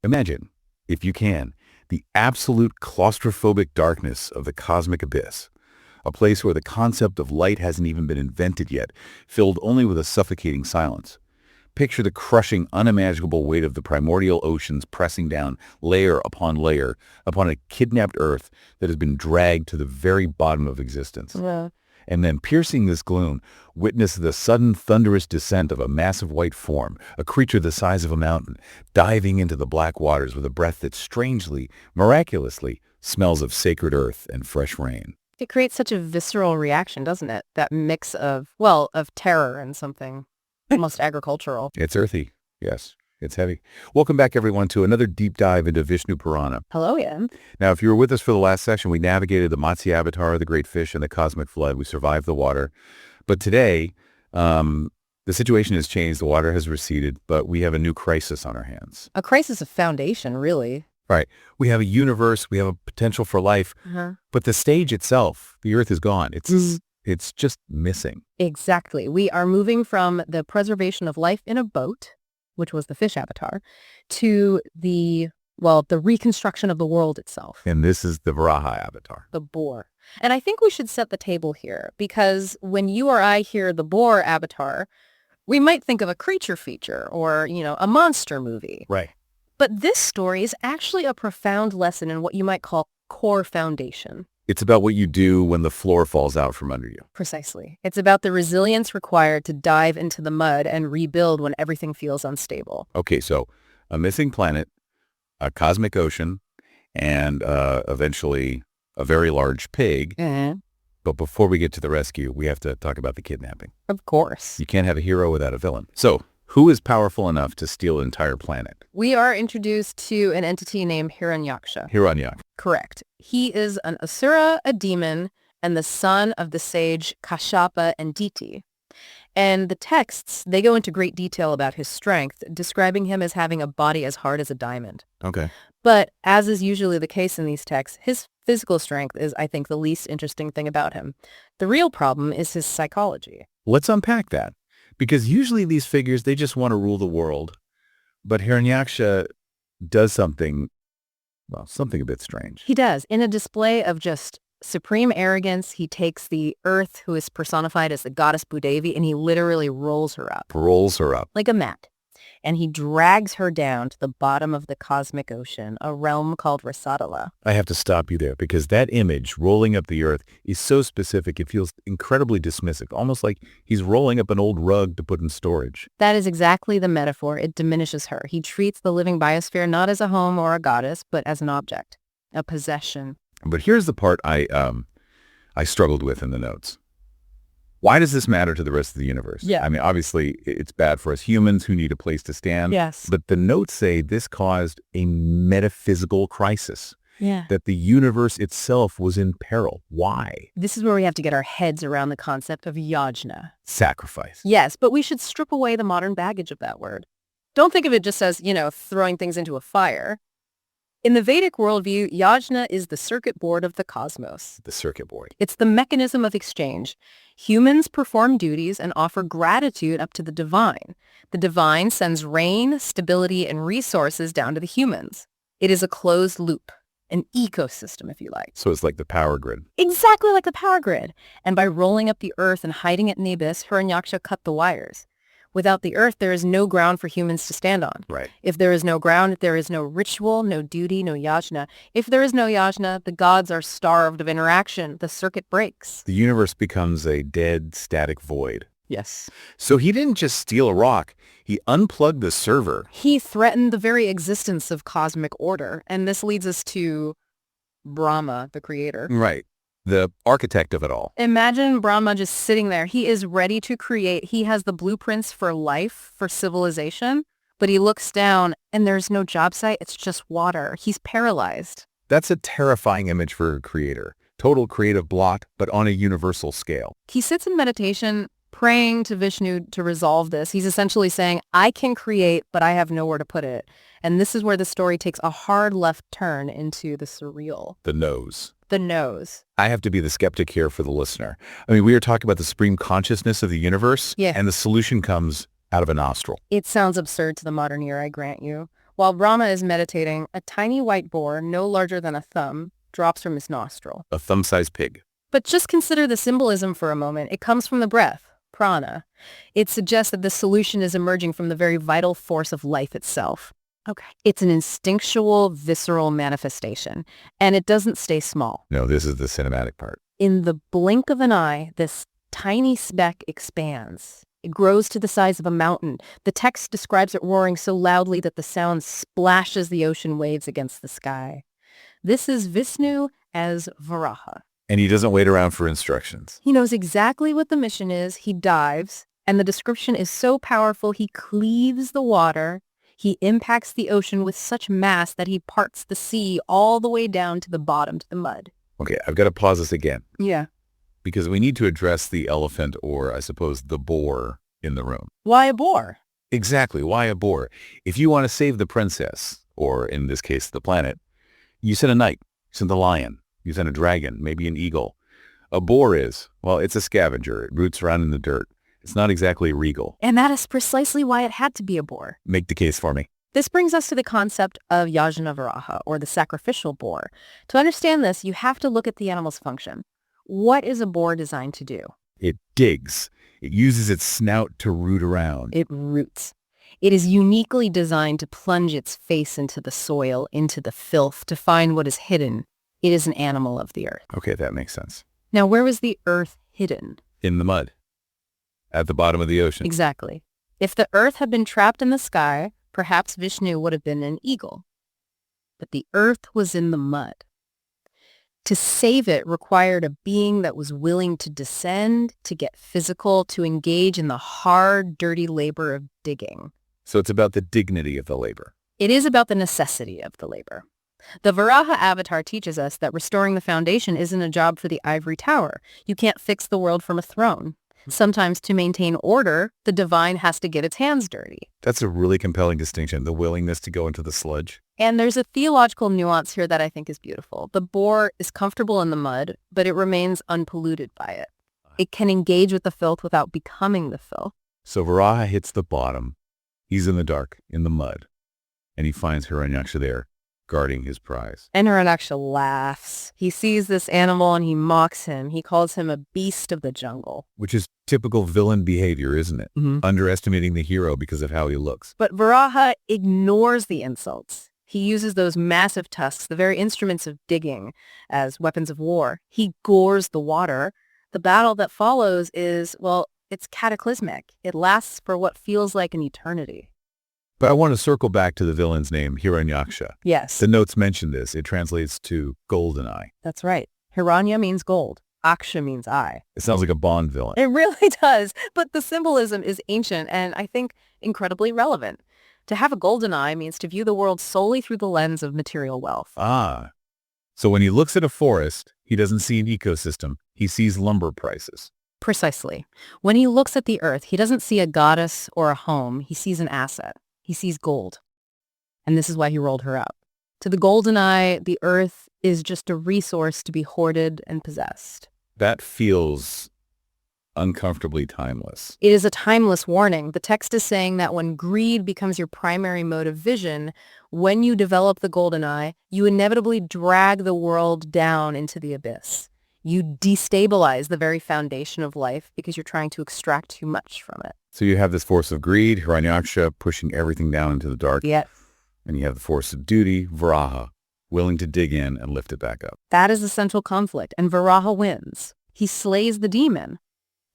Imagine, if you can, the absolute claustrophobic darkness of the cosmic abyss, a place where the concept of light hasn't even been invented yet, filled only with a suffocating silence. Picture the crushing, unimaginable weight of the primordial oceans pressing down layer upon layer upon a kidnapped Earth that has been dragged to the very bottom of existence. Yeah. And then, piercing this gloom, witness the sudden thunderous descent of a massive white form, a creature the size of a mountain, diving into the black waters with a breath that strangely, miraculously, smells of sacred earth and fresh rain. It creates such a visceral reaction, doesn't it? That mix of, well, of terror and something almost agricultural. It's earthy, yes. It's heavy. Welcome back, everyone, to another deep dive into Vishnu Purana. Hello, Ian. Now, if you were with us for the last session, we navigated the Matsya avatar, the great fish, and the cosmic flood. We survived the water. But today, the situation has changed. The water has receded, but we have a new crisis on our hands. A crisis of foundation, really. Right. We have a universe. We have a potential for life. But the stage itself, the Earth is gone. It's just missing. Exactly. We are moving from the preservation of life in a boat, which was the fish avatar, to the reconstruction of the world itself. And this is the Varaha avatar. The Boar. And I think we should set the table here, because when you or I hear the Boar avatar, we might think of a creature feature or, a monster movie. Right. But this story is actually a profound lesson in what you might call core foundation. It's about what you do when the floor falls out from under you. Precisely. It's about the resilience required to dive into the mud and rebuild when everything feels unstable. Okay, so a missing planet, a cosmic ocean, and eventually a very large pig. But before we get to the rescue, we have to talk about the kidnapping. Of course. You can't have a hero without a villain. So, who is powerful enough to steal an entire planet? We are introduced to an entity named Hiranyaksha. Hiranyaksha. Correct. He is an asura, a demon, and the son of the sage Kashyapa and Diti. And the texts, they go into great detail about his strength, describing him as having a body as hard as a diamond. Okay. But as is usually the case in these texts, his physical strength is, I think, the least interesting thing about him. The real problem is his psychology. Let's unpack that. Because usually these figures, they just want to rule the world. But Hiranyaksha does something a bit strange. He does. In a display of just supreme arrogance, he takes the earth, who is personified as the goddess Bhudevi, and he literally rolls her up. Rolls her up. Like a mat. And he drags her down to the bottom of the cosmic ocean, a realm called Rasadala. I have to stop you there, because that image, rolling up the earth, is so specific. It feels incredibly dismissive, almost like he's rolling up an old rug to put in storage. That is exactly the metaphor. It diminishes her. He treats the living biosphere not as a home or a goddess, but as an object, a possession. But here's the part I struggled with in the notes. Why does this matter to the rest of the universe? Yeah. I mean, obviously, it's bad for us humans who need a place to stand. Yes. But the notes say this caused a metaphysical crisis. Yeah. That the universe itself was in peril. Why? This is where we have to get our heads around the concept of yajna. Sacrifice. Yes, but we should strip away the modern baggage of that word. Don't think of it just as, throwing things into a fire. In the Vedic worldview, yajna is the circuit board of the cosmos. The circuit board. It's the mechanism of exchange. Humans perform duties and offer gratitude up to the divine. The divine sends rain, stability, and resources down to the humans. It is a closed loop, an ecosystem, if you like. So it's like the power grid. Exactly like the power grid. And by rolling up the earth and hiding it in the abyss, Hiranyaksha cut the wires. Without the earth, there is no ground for humans to stand on. Right. If there is no ground, there is no ritual, no duty, no yajna. If there is no yajna, the gods are starved of interaction. The circuit breaks. The universe becomes a dead, static void. Yes. So he didn't just steal a rock. He unplugged the server. He threatened the very existence of cosmic order. And this leads us to Brahma, the creator. Right. The architect of it all. Imagine Brahma just sitting there. He is ready to create. He has the blueprints for life, for civilization, but he looks down and there's no job site. It's just water. He's paralyzed. That's a terrifying image for a creator. Total creative block, but on a universal scale. He sits in meditation, praying to Vishnu to resolve this. He's essentially saying, I can create, but I have nowhere to put it. And this is where the story takes a hard left turn into the surreal. The nose. The nose. I have to be the skeptic here for the listener. I mean, we are talking about the supreme consciousness of the universe, Yeah. and the solution comes out of a nostril. It sounds absurd to the modern ear, I grant you. While Brahma is meditating, a tiny white boar, no larger than a thumb, drops from his nostril. A thumb-sized pig. But just consider the symbolism for a moment. It comes from the breath, prana. It suggests that this solution is emerging from the very vital force of life itself. Okay. It's an instinctual, visceral manifestation, and it doesn't stay small. No, this is the cinematic part. In the blink of an eye, this tiny speck expands. It grows to the size of a mountain. The text describes it roaring so loudly that the sound splashes the ocean waves against the sky. This is Vishnu as Varaha. And he doesn't wait around for instructions. He knows exactly what the mission is. He dives, and the description is so powerful he cleaves the water. He impacts the ocean with such mass that he parts the sea all the way down to the bottom, to the mud. Okay, I've got to pause this again. Yeah. Because we need to address the elephant, or I suppose the boar, in the room. Why a boar? Exactly, why a boar? If you want to save the princess, or in this case the planet, you send a knight, you send a lion, you send a dragon, maybe an eagle. A boar is, well, it's a scavenger. It roots around in the dirt. It's not exactly regal. And that is precisely why it had to be a boar. Make the case for me. This brings us to the concept of Yajna Varaha, or the sacrificial boar. To understand this, you have to look at the animal's function. What is a boar designed to do? It digs. It uses its snout to root around. It roots. It is uniquely designed to plunge its face into the soil, into the filth, to find what is hidden. It is an animal of the earth. Okay, that makes sense. Now, where was the earth hidden? In the mud. At the bottom of the ocean. Exactly. If the earth had been trapped in the sky, perhaps Vishnu would have been an eagle. But the earth was in the mud. To save it required a being that was willing to descend, to get physical, to engage in the hard, dirty labor of digging. So it's about the dignity of the labor. It is about the necessity of the labor. The Varaha avatar teaches us that restoring the foundation isn't a job for the ivory tower. You can't fix the world from a throne. Sometimes to maintain order, the divine has to get its hands dirty. That's a really compelling distinction, the willingness to go into the sludge. And there's a theological nuance here that I think is beautiful. The boar is comfortable in the mud, but it remains unpolluted by it. It can engage with the filth without becoming the filth. So Varaha hits the bottom. He's in the dark, in the mud, and he finds Hiranyaksha there, guarding his prize. And Hiranyaksha laughs. He sees this animal and he mocks him. He calls him a beast of the jungle. Which is typical villain behavior, isn't it? Mm-hmm. Underestimating the hero because of how he looks. But Varaha ignores the insults. He uses those massive tusks, the very instruments of digging, as weapons of war. He gores the water. The battle that follows is, well, it's cataclysmic. It lasts for what feels like an eternity. But I want to circle back to the villain's name, Hiranyaksha. Yes. The notes mention this. It translates to golden eye. That's right. Hiranya means gold. Aksha means eye. It sounds like a Bond villain. It really does. But the symbolism is ancient and I think incredibly relevant. To have a golden eye means to view the world solely through the lens of material wealth. Ah. So when he looks at a forest, he doesn't see an ecosystem. He sees lumber prices. Precisely. When he looks at the earth, he doesn't see a goddess or a home. He sees an asset. He sees gold. And this is why he rolled her up. To the golden eye, the earth is just a resource to be hoarded and possessed. That feels uncomfortably timeless. It is a timeless warning. The text is saying that when greed becomes your primary mode of vision, when you develop the golden eye, you inevitably drag the world down into the abyss. You destabilize the very foundation of life because you're trying to extract too much from it. So you have this force of greed, Hiranyaksha, pushing everything down into the dark. Yet, And you have the force of duty, Varaha, willing to dig in and lift it back up. that is the central conflict, and Varaha wins. He slays the demon.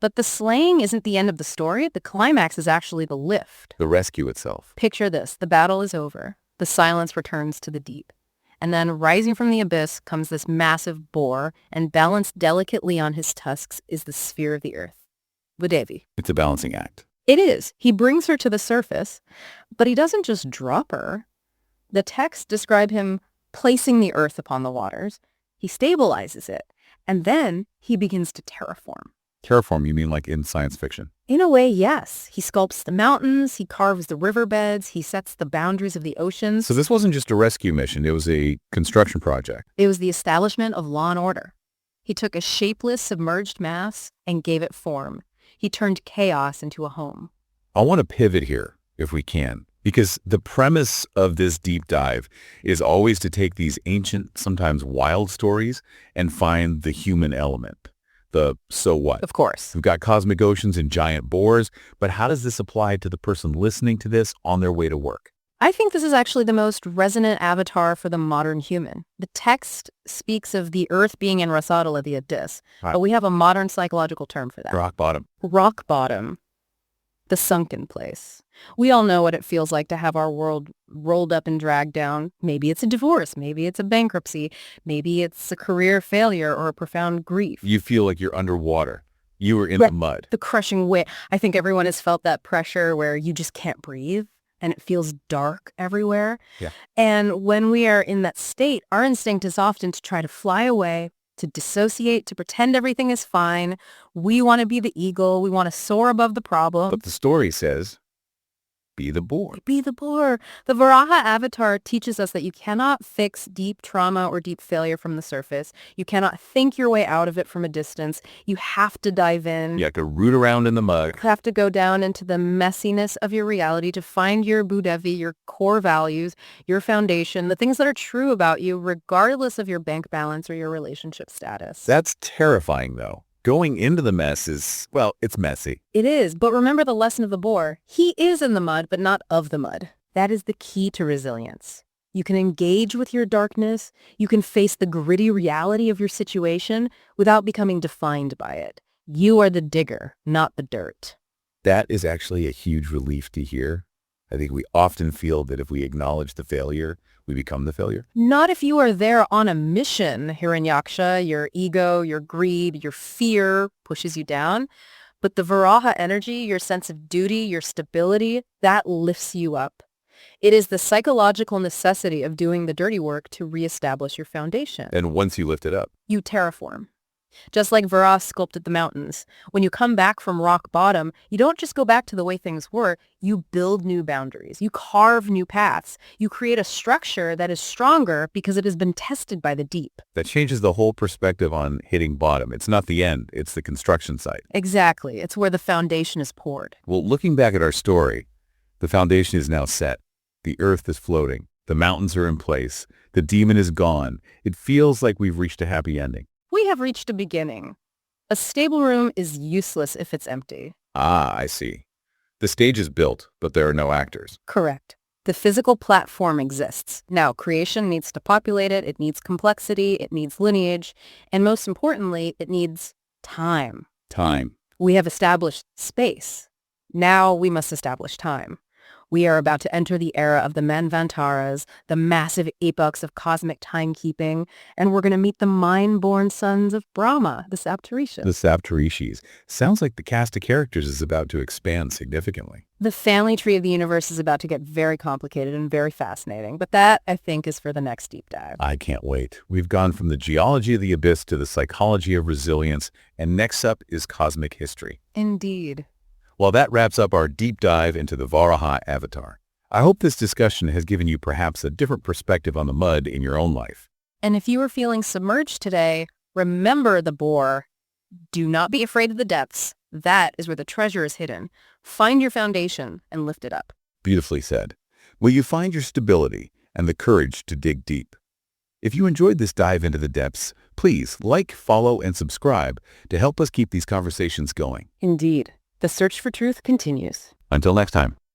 But the slaying isn't the end of the story. The climax is actually the lift. The rescue itself. Picture this. The battle is over. The silence returns to the deep. And then rising from the abyss comes this massive boar, and balanced delicately on his tusks is the sphere of the earth. Budevi. It's a balancing act. It is. He brings her to the surface, but he doesn't just drop her. The texts describe him placing the earth upon the waters. He stabilizes it, and then he begins to terraform. Terraform, you mean like in science fiction? In a way, yes. He sculpts the mountains, he carves the riverbeds, he sets the boundaries of the oceans. So this wasn't just a rescue mission, it was a construction project. It was the establishment of law and order. He took a shapeless, submerged mass and gave it form. He turned chaos into a home. I want to pivot here, if we can, Because the premise of this deep dive is always to take these ancient, sometimes wild stories and find the human element. The so what? Of course. We've got cosmic oceans and giant boars, but how does this apply to the person listening to this on their way to work? I think this is actually the most resonant avatar for the modern human. The text speaks of the earth being in Rasatala, the abyss, Right. but we have a modern psychological term for that. Rock bottom. Rock bottom, the sunken place. We all know what it feels like to have our world rolled up and dragged down. Maybe it's a divorce, maybe it's a bankruptcy, maybe it's a career failure or a profound grief. You feel like you're underwater. You were in Right. the mud. The crushing weight. I think everyone has felt that pressure where you just can't breathe and it feels dark everywhere. Yeah. And when we are in that state, our instinct is often to try to fly away, to dissociate, to pretend everything is fine. We want to be the eagle. We want to soar above the problem. But the story says, be the boar. Be the boar. The Varaha avatar teaches us that you cannot fix deep trauma or deep failure from the surface. You cannot think your way out of it from a distance. You have to dive in. You have to root around in the mud. You have to go down into the messiness of your reality to find your Buddhavi, your core values, your foundation, the things that are true about you, regardless of your bank balance or your relationship status. That's terrifying, though. Going into the mess is, well, it's messy. It is, but remember the lesson of the boar. He is in the mud, but not of the mud. That is the key to resilience. You can engage with your darkness. You can face the gritty reality of your situation without becoming defined by it. You are the digger, not the dirt. That is actually a huge relief to hear. I think we often feel that if we acknowledge the failure, we become the failure. Not if you are there on a mission, Hiranyaksha. Your ego, your greed, your fear pushes you down. But the Varaha energy, your sense of duty, your stability, that lifts you up. It is the psychological necessity of doing the dirty work to reestablish your foundation. And once you lift it up, You terraform. Just like Varaha sculpted the mountains. When you come back from rock bottom, you don't just go back to the way things were. You build new boundaries. You carve new paths. You create a structure that is stronger because it has been tested by the deep. that changes the whole perspective on hitting bottom. It's not the end, it's the construction site. Exactly. It's where the foundation is poured. Well, looking back at our story, the foundation is now set. The earth is floating. The mountains are in place. The demon is gone. It feels like we've reached a happy ending. We have reached a beginning. A stable room is useless if it's empty. Ah, I see. The stage is built, but there are no actors. Correct. The physical platform exists. Now, creation needs to populate it. It needs complexity. It needs lineage. And most importantly, it needs time. Time. We have established space. Now we must establish time. We are about to enter the era of the Manvantaras, the massive epochs of cosmic timekeeping, and we're going to meet the mind-born sons of Brahma, the Saptarishis. The Saptarishis. Sounds like the cast of characters is about to expand significantly. The family tree of the universe is about to get very complicated and very fascinating, but that, I think, is for the next deep dive. I can't wait. We've gone from the geology of the abyss to the psychology of resilience, and next up is cosmic history. Indeed. Well, that wraps up our deep dive into the Varaha avatar. I hope this discussion has given you perhaps a different perspective on the mud in your own life. And if you are feeling submerged today, remember the boar. Do not be afraid of the depths. That is where the treasure is hidden. Find your foundation and lift it up. Beautifully said. Will you find your stability and the courage to dig deep? If you enjoyed this dive into the depths, please like, follow, and subscribe to help us keep these conversations going. Indeed. The search for truth continues. Until next time.